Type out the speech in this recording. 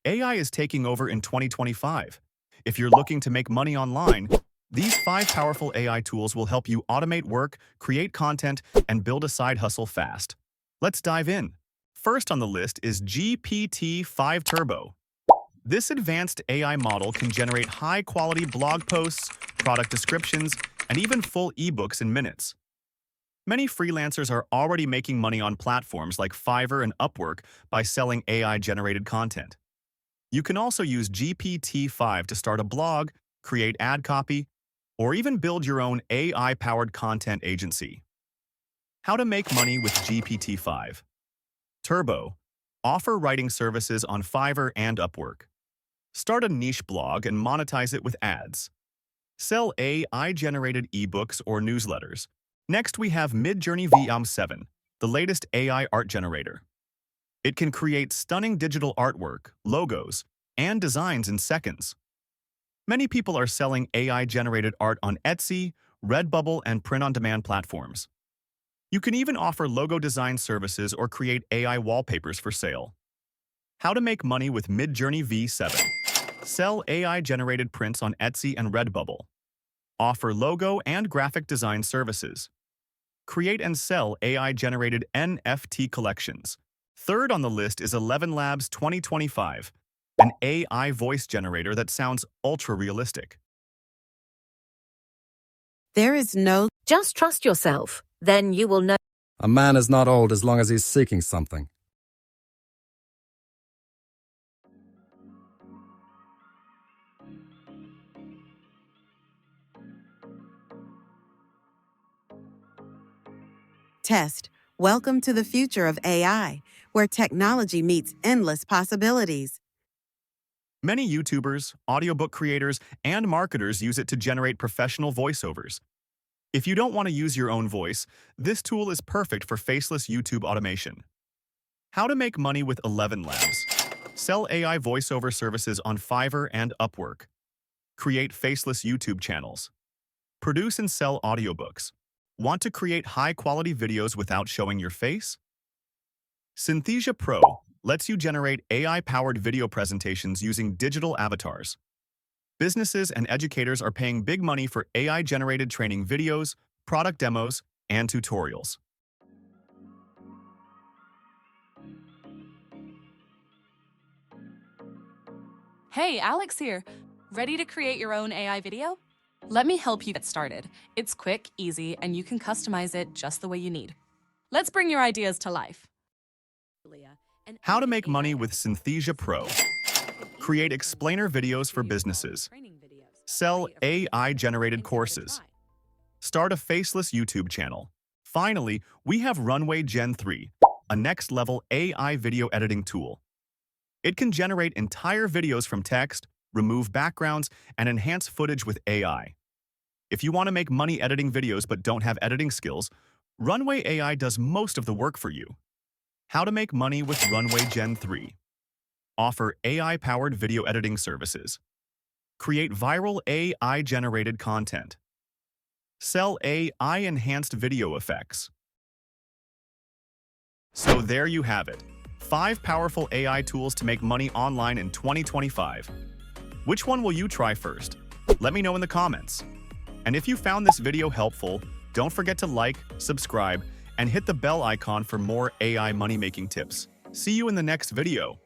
AI is taking over in 2025. If you're looking to make money online, these 5 powerful AI tools will help you automate work, create content, and build a side hustle fast. Let's dive in. First on the list is GPT-5 Turbo. This advanced AI model can generate high-quality blog posts, product descriptions, and even full ebooks in minutes. Many freelancers are already making money on platforms like Fiverr and Upwork by selling AI-generated content. You can also use GPT-5 to start a blog, create ad copy, or even build your own AI-powered content agency. How to make money with GPT-5. Turbo. Offer writing services on Fiverr and Upwork. Start a niche blog and monetize it with ads. Sell AI-generated ebooks or newsletters. Next, we have Midjourney VM7, the latest AI art generator. It can create stunning digital artwork, logos, and designs in seconds. Many people are selling AI-generated art on Etsy, Redbubble, and print-on-demand platforms. You can even offer logo design services or create AI wallpapers for sale. How to make money with Midjourney V7. Sell AI-generated prints on Etsy and Redbubble. Offer logo and graphic design services. Create and sell AI-generated NFT collections. Third on the list is ElevenLabs 2025, an AI voice generator that sounds ultra-realistic. There is no... Just trust yourself, then you will know. A man is not old as long as he's seeking something. Test. Welcome to the future of AI, where technology meets endless possibilities. Many YouTubers, audiobook creators, and marketers use it to generate professional voiceovers. If you don't want to use your own voice, this tool is perfect for faceless YouTube automation. How to make money with ElevenLabs. Sell AI voiceover services on Fiverr and Upwork. Create faceless YouTube channels. Produce and sell audiobooks. Want to create high-quality videos without showing your face? Synthesia Pro lets you generate AI-powered video presentations using digital avatars. Businesses and educators are paying big money for AI-generated training videos, product demos, and tutorials. Hey, Alex here. Ready to create your own AI video? Let me help you get started. It's quick, easy, and you can customize it just the way you need. Let's bring your ideas to life. How to make money with Synthesia Pro. Create explainer videos for businesses. Sell AI-generated courses. Start a faceless YouTube channel. Finally, we have Runway Gen-3, a next-level AI video editing tool. It can generate entire videos from text, remove backgrounds, and enhance footage with AI. If you want to make money editing videos but don't have editing skills, Runway AI does most of the work for you. How to make money with Runway Gen-3. Offer AI-powered video editing services. Create viral AI-generated content. Sell AI-enhanced video effects. So there you have it. 5 powerful AI tools to make money online in 2025. Which one will you try first? Let me know in the comments. And if you found this video helpful, don't forget to like, subscribe, and hit the bell icon for more AI money-making tips. See you in the next video.